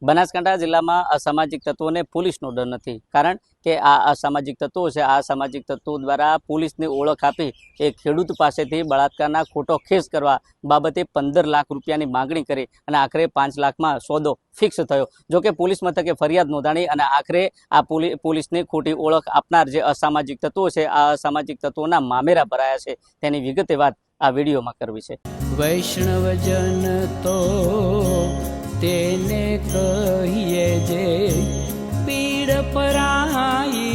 બનાસકાંઠા જિલ્લામાં અસામાજિક તત્વોને પોલીસનો ડર નથી, કારણ કે આ અસામાજિક તત્વો છે. આ સામાજિક તત્વો દ્વારા પોલીસની ઓળખ આપી એ ખેડૂત પાસેથી બળાત્કારના ખોટો કેસ કરવા બાબતે 15 લાખ રૂપિયાની માંગણી કરી અને આખરે 5 લાખમાં સોદો ફિક્સ થયો. જોકે પોલીસ મથકે ફરિયાદ નોંધાણી અને આખરે આ પોલીસની ખોટી ઓળખ આપનાર જે અસામાજિક તત્વો છે, આ અસામાજિક તત્વોના મામેરા ભરાયા છે. તેની વિગતે વાત આ વિડીયોમાં કરવી છે. વૈષ્ણવજન તો તેને કહીએ જે પીડ પરાઈ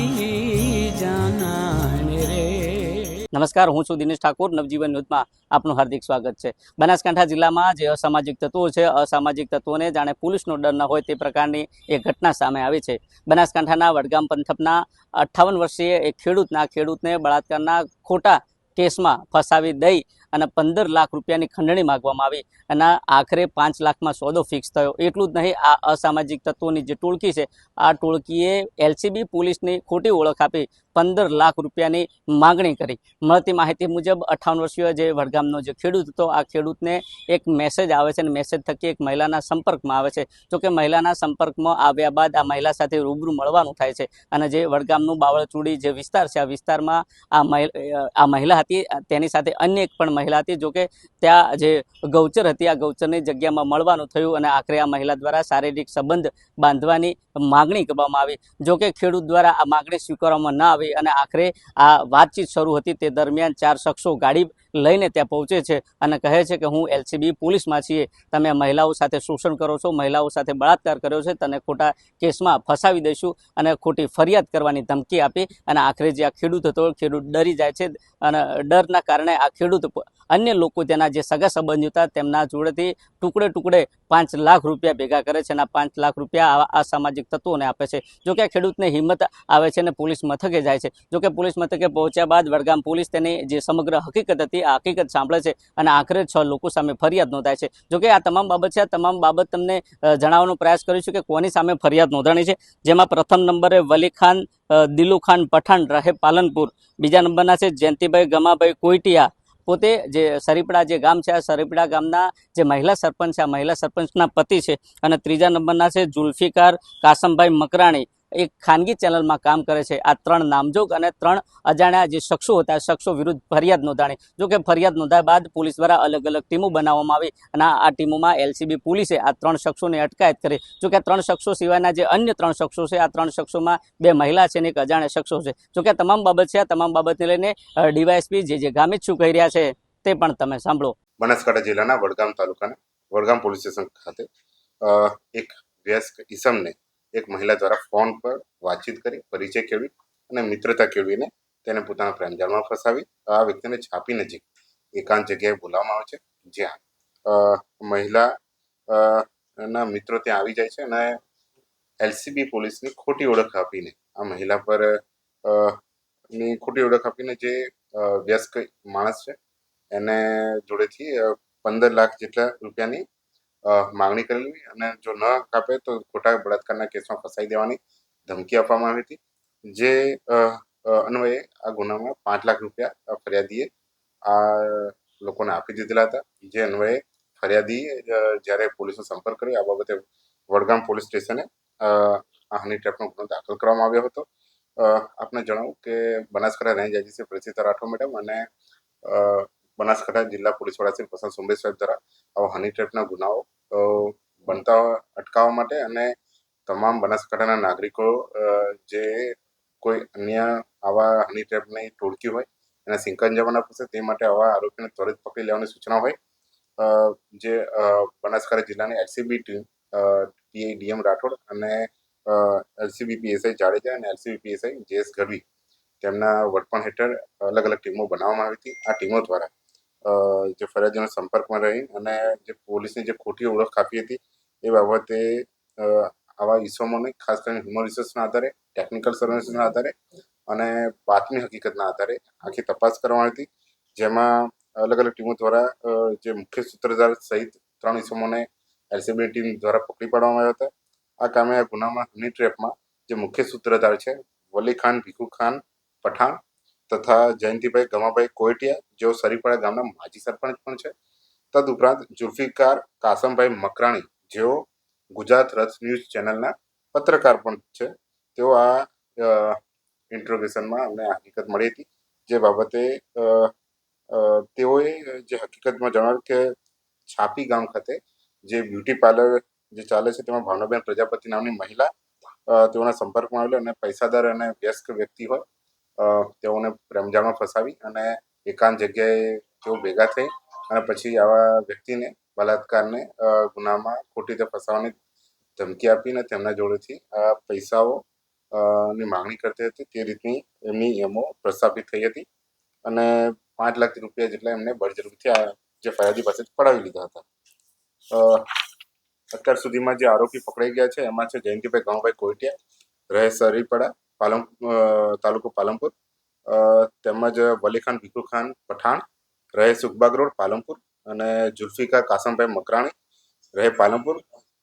જાનાને રે. નમસ્કાર, હું છું દિનેશ ઠાકોર. નવજીવન ન્યૂઝમાં આપનું હાર્દિક સ્વાગત છે. બનાસકાંઠા જિલ્લામાં જે અસામાજિક તત્વો છે, અસામાજિક તત્વોને જાણે પોલીસનો ડર ન હોય તે પ્રકારની એક ઘટના સામે આવી છે. બનાસકાંઠાના વડગામ પંથકના 58 વર્ષીય એક ખેડૂતને બળાત્કારના ખોટા કેસમાં ફસાવી દઈ અને 15 લાખ રૂપિયાની ખંડણી માંગવામાં આવી અને આખરે 5 લાખમાં સોદો ફિક્સ થયો. એટલું જ નહીં, આ અસામાજિક તત્વોની જે ટોળકી છે, આ ટોળકીએ એલસીબી પોલીસની ખોટી ઓળખ આપી 15 લાખ રૂપિયાની માંગણી કરી. મળતી માહિતી મુજબ 58 વર્ષીય જે વડગામનો જે ખેડૂત હતો, આ ખેડૂતને એક મેસેજ આવે છે અને મેસેજ થકી એક મહિલાના સંપર્કમાં આવે છે. જોકે મહિલાના સંપર્કમાં આવ્યા બાદ આ મહિલા સાથે રૂબરૂ મળવાનું થાય છે અને જે વડગામનું બાવળચૂડી જે વિસ્તાર છે, આ વિસ્તારમાં આ મહિલા હતી, તેની સાથે અન્ય એક પણ મહિલા હતી. જોકે ત્યાં જે ગૌચર હતી, આ ગૌચરની જગ્યામાં મળવાનું થયું અને આખરે આ મહિલા દ્વારા શારીરિક સંબંધ બાંધવાની માગણી કરવામાં આવી. જોકે ખેડૂત દ્વારા આ માગણી સ્વીકારવામાં ન આવી અને આખરે આ વાતચીત શરૂ હતી. તે દરમિયાન 4 શખ્સો ગાડી લઈને ત્યાં પહોંચે છે અને કહે છે કે હું એલસીબી પોલીસમાં છીએ, તમે મહિલાઓ સાથે શોષણ કરો છો, મહિલાઓ સાથે બળાત્કાર કર્યો છે, તને ખોટા કેસમાં ફસાવી દઈશું અને ખોટી ફરિયાદ કરવાની ધમકી આપી અને આખરે જે આ ખેડૂત હતો, ખેડૂત ડરી જાય છે અને ડરના કારણે આ ખેડૂત અન્ય લોકો, તેના જે સગા સંબંધી હતા, તેમના જોડેથી ટુકડે 5 લાખ રૂપિયા ભેગા કરે છે અને 5 લાખ રૂપિયા આવા અસામાજિક તત્વોને આપે છે. જોકે ખેડૂતને હિંમત આવે છે અને પોલીસ મથકે જાય છે. જોકે પોલીસ મથકે પહોંચ્યા બાદ વડગામ પોલીસ તેની જે સમગ્ર હકીકત હતી, આ હકીકત સાંભળે છે અને આખરે 6 લોકો સામે ફરિયાદ નોંધાય છે. જોકે આ તમામ બાબત છે, આ તમામ બાબત તમને જણાવવાનો પ્રયાસ કરીશું કે કોની સામે ફરિયાદ નોંધાણી છે. જેમાં પ્રથમ નંબરે વલીખાન દિલુખાન પઠાણ, રહે પાલનપુર. બીજા નંબરના છે જયંતિભાઈ ગમાભાઈ કોઈટિયા, પોતે જે સરીપડા જે ગામ છે, આ સરીપડા ગામના જે મહિલા સરપંચ છે, આ મહિલા સરપંચના પતિ છે. અને ત્રીજા નંબરના છે જુલ્ફિકાર કાસમભાઈ મકરાણી, એક ખાનગી ચેનલમાં કામ કરે છે. આ 3 નામજોગ અને 3 અજાણ્યા જે શખ્સો હતા, શખ્સો વિરુદ્ધ ફરિયાદ નોંધાણી. જોકે ફરિયાદ નોંધાયા બાદ પોલીસ દ્વારા અલગ અલગ ટીમો બનાવવામાં આવી અને આ ટીમોમાં એલસીબી પોલીસે આ 3 શખ્સોની અટકાયત કરી. જોકે 3 શખ્સો સિવાયના જે અન્ય 3 શખ્સો છે, આ 3 શખ્સોમાં 2 મહિલા છે અને એક અજાણ્યા શખ્સો છે. જોકે તમામ બાબત છે, આ તમામ બાબતને લઈને ડીવાયએસપી જે ગામિત શું કહી રહ્યા છે તે પણ તમે સાંભળો. બનાસકાંઠા જિલ્લાના વડગામ તાલુકાના વડગામ પોલીસ સ્ટેશન ખાતે એક વયસ્ક ઈસમને એક મહિલા દ્વારા ફોન પર વાતચીત કરી, પરિચય કેળવી અને મિત્રતા કેળવીને તેને પોતાના પ્રેમજાળમાં ફસાવી આ વ્યક્તિને છાપી નજીક એકાંત જગ્યાએ બોલાવવામાં આવે છે, જ્યાં મહિલા ના મિત્રો ત્યાં આવી જાય છે અને એલસીબી પોલીસની ખોટી ઓળખ આપીને આ મહિલા પર ની ખોટી ઓળખ આપીને જે વયસ્ક માણસ છે એને જોડેથી 15 લાખ જેટલા રૂપિયાની માંગણી કરેલી અને જો ન કાપે તો ખોટા બળાત્કારના કેસમાં ફસાઈ દેવાની ધમકી આપવામાં આવી હતી. જે અન્વયે આ ગુનામાં 5 લાખ રૂપિયા ફરિયાદીએ આ લોકોને આપી દીધેલા હતા. જે અન્વયે ફરિયાદી જ્યારે પોલીસનો સંપર્ક કર્યો, આ બાબતે વડગામ પોલીસ સ્ટેશને આ હની ટ્રેપનો ગુનો દાખલ કરવામાં આવ્યો હતો. આપને જણાવું કે બનાસકાંઠા રેન્જ આઈજી પ્રસિદ્ધ રાઠોડ મેડમ અને બનાસકાંઠા જિલ્લા પોલીસ વડા શ્રી પ્રશાંત સુંબે સાહેબ દ્વારા આવા હની ટ્રેપના ગુનાઓ બનતા અટકાવવા માટે અને તમામ બનાસકાંઠાના નાગરિકો જે કોઈ અન્ય આવા હની ટ્રેપની ટોળકી હોય એના સિંકંજામાં ફસે તે માટે આવા આરોપીને ત્વરિત પકડી લેવાની સૂચના હોય. જે બનાસકાંઠા જિલ્લાની LCB team PI DM Rathod અને એલસીબી પીએસઆઈ જાડેજા અને એલસીબી પીએસઆઈ જેએસ ગઢવી તેમના વડપણ હેઠળ અલગ અલગ ટીમો બનાવવામાં આવી હતી. આ ટીમો દ્વારા જે ફરિયાદીઓના સંપર્કમાં રહી અને જે પોલીસની જે ખોટી ઓળખ આપી હતી એ બાબતે આવા ઈસમોને ખાસ કરીને હ્યુમન રિસોર્સના આધારે, ટેકનિકલ સર્વેલન્સના આધારે અને બાતમી હકીકતના આધારે આખી તપાસ કરવામાં આવી હતી. જેમાં અલગ અલગ ટીમો દ્વારા જે મુખ્ય સૂત્રધાર સહિત 3 ઈસમોને એલસીબી ટીમ દ્વારા પકડી પાડવામાં આવ્યા હતા. આ કામે આ ગુનામાં હની ટ્રેપમાં જે મુખ્ય સૂત્રધાર છે વલીખાન ભીખુખાન પઠાણ તથા જયંતિભાઈ ગમાભાઈ કોઈટિયા, જેઓ સરીપડા ગામના માજી સરપંચ પણ છે. તદુપરાંત જુલ્ફિકાર કાસમભાઈ મકરાણી, જેઓ ગુજરાત રથ ન્યૂઝ ચેનલના પત્રકાર પણ છે. તેઓ આ ઇન્ટ્રોગેશનમાં અમને હકીકત મળી હતી, જે બાબતે તેઓએ જે હકીકતમાં જણાવ્યું કે છાપી ગામ ખાતે જે બ્યુટી પાર્લર જે ચાલે છે તેમાં ભાવનાબેન પ્રજાપતિ નામની મહિલા તેઓના સંપર્કમાં આવેલી અને પૈસાદાર અને વ્યસ્ત વ્યક્તિ હોય તેઓને પ્રેમજાળમાં ફસાવી અને એકાંત જગ્યાએ તેઓ ભેગા થઈ અને પછી આવા વ્યક્તિને બલાત્કારને ગુનામાં ખોટી રીતે ફસાવવાની ધમકી આપીને તેમના જોડેથી આ પૈસાઓ ની માંગણી કરતી હતી. તે રીતની એમની એમો પ્રસ્થાપિત થઈ હતી અને 5 લાખ રૂપિયા જેટલા એમને બળજબરીથી આ જે ફરિયાદી પાસેથી પડાવી લીધા હતા. અત્યાર સુધીમાં જે આરોપી પકડાઈ ગયા છે એમાં છે જયંતિભાઈ ગામભાઈ કોઈટિયા, રહે સરીપડા, તાલુકો પાલનપુર, તેમજ વલીખાન ભીખુખાન પઠાણ, રહે સુખબાગ રોડ, પાલનપુર, અને જુલ્ફિકાર કાસમભાઈ મકરાણી, રહે પાલનપુર,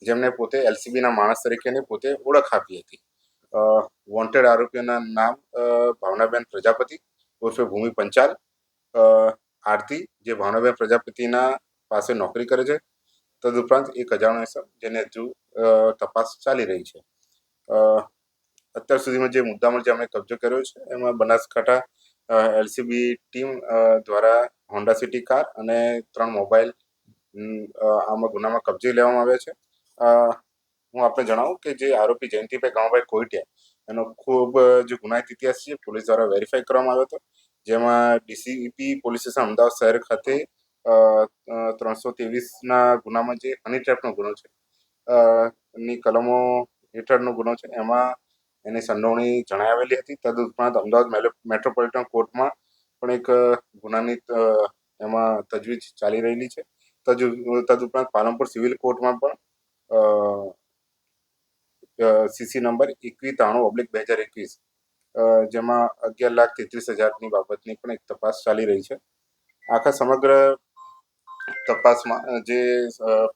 જેમને પોતે એલસીબીના માણસ તરીકેની પોતે ઓળખ આપી હતી. વોન્ટેડ આરોપીઓના નામ ભાવનાબેન પ્રજાપતિ ઉર્ફે ભૂમિ પંચાલ, આરતી, જે ભાવનાબેન પ્રજાપતિના પાસે નોકરી કરે છે, તદુપરાંત એક અજાણ્યો ઇસમ જેને હજુ તપાસ ચાલી રહી છે. અત્યાર સુધીમાં જે મુદ્દામાં જે અમે કબજો કર્યો છે એમાં બનાસકાંઠા એલસીબી ટીમ દ્વારા હોન્ડા સિટી કાર અને 3 મોબાઈલ આમાં ગુનામાં કબજે લેવામાં આવ્યા છે. હું આપને જણાવું કે જે આરોપી જયંતિભાઈ ગામભાઈ કોઈટિયા એનો ખૂબ જે ગુનાહિત ઇતિહાસ છે પોલીસ દ્વારા વેરીફાઈ કરવામાં આવ્યો હતો, જેમાં ડીસીપી પોલીસ સ્ટેશન અમદાવાદ શહેર ખાતે 323ના ગુનામાં જે હની ટ્રેપનો ગુનો છે ની કલમો હેઠળનો ગુનો છે એમાં એની સંડોવણી જણાવેલી હતી. તદુપરાંત અમદાવાદ મેટ્રોપોલિટન કોર્ટમાં પણ એક ગુનાની એમાં તજવીજ ચાલી રહેલી છે. તદુપરાંત પાલનપુર સિવિલ કોર્ટમાં પણ સીસી નંબર 2193/2021 જેમાં 11,33,000ની બાબતની પણ એક તપાસ ચાલી રહી છે. આખા સમગ્ર તપાસમાં જે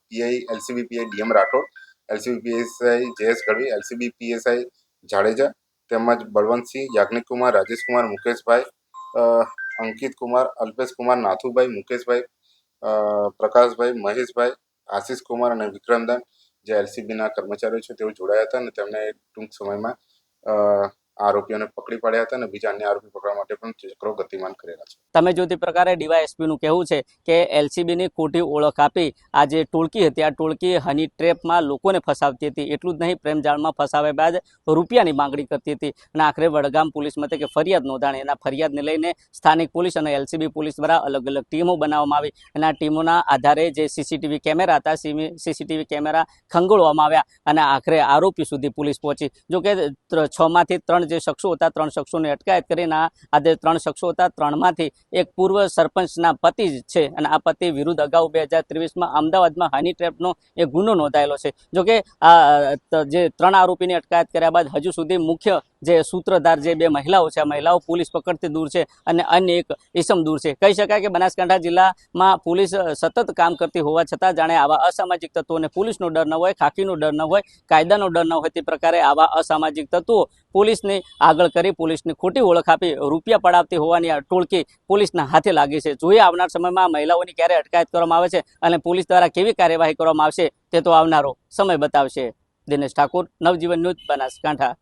PI LCB PI DM Rathod, LCB PSI JS Gadhvi, LCB PSI Jadeja, તેમજ બળવંતસિંહ, યાજ્ઞિકકુમાર, રાજેશકુમાર, મુકેશભાઈ, અંકિત કુમાર, અલ્પેશ કુમાર, નાથુભાઈ, મુકેશભાઈ, પ્રકાશભાઈ, મહેશભાઈ, આશીષ કુમાર અને વિક્રમદાન જે એલસીબીના કર્મચારીઓ છે તેઓ જોડાયા હતા અને તેમને ટૂંક સમયમાં આરોપીઓને પકડી પાડ્યા હતા અને બીજા અન્ય આરોપી પકડવા માટે પણ ચક્રો ગતિમાન કરેલા છે. તમે જો તે પ્રકારે ડીવાયએસપીનું કહેવું છે કે એલસીબીની ખોટી ઓળખ આપી આ જે ટોળકી હતી આ ટોળકી હની ટ્રેપમાં લોકોને ફસાવતી હતી. એટલું જ નહીં, પ્રેમજાળમાં ફસાવ્યા બાદ રૂપિયાની માંગણી કરતી હતી અને આખરે વડગામ પોલીસ મથકે ફરિયાદ નોંધાણી. એના ફરિયાદને લઈને સ્થાનિક પોલીસ અને એલસીબી પોલીસ દ્વારા અલગ અલગ ટીમો બનાવવામાં આવી અને આ ટીમોના આધારે જે સીસીટીવી કેમેરા હતા સીસીટીવી કેમેરા ખંગોળવામાં આવ્યા અને આખરે આરોપી સુધી પોલીસ પહોંચી. જોકે 6માંથી 3 જે શખ્સો હતા 3 શખ્સોની અટકાયત કરીને આ જે 3 શખ્સો હતા 3માંથી એક પૂર્વ સરપંચના પતિ છે અને આ પતિ વિરુદ્ધ અગાઉ 2023માં અમદાવાદમાં હની ટ્રેપનો એક ગુનો નોંધાયેલો છે. જોકે આ જે 3 આરોપીની અટકાયત કર્યા બાદ હજુ સુધી મુખ્ય જે સૂત્રધાર જે 2 મહિલાઓ છે આ મહિલાઓ પોલીસ પકડતી દૂર છે અને અન્ય એક ઇસમ દૂર છે. કહી શકાય કે બનાસકાંઠા જિલ્લામાં પોલીસ સતત કામ કરતી હોવા છતાં જાણે આવા અસામાજિક તત્વોને પોલીસનો ડર ન હોય, ખાકીનો ડર ન હોય, કાયદાનો ડર ન હોય તે પ્રકારે આવા અસામાજિક તત્વો પોલીસને આગળ કરી પોલીસની ખોટી ઓળખ આપી રૂપિયા પડાવતી હોવાની આ ટોળકી પોલીસના હાથે લાગી છે. જોઈએ આવનાર સમયમાં મહિલાઓની ક્યારે અટકાયત કરવામાં આવે છે અને પોલીસ દ્વારા કેવી કાર્યવાહી કરવામાં આવશે તે તો આવનારો સમય બતાવશે. દિનેશ ઠાકોર, નવજીવન ન્યૂઝ, બનાસકાંઠા.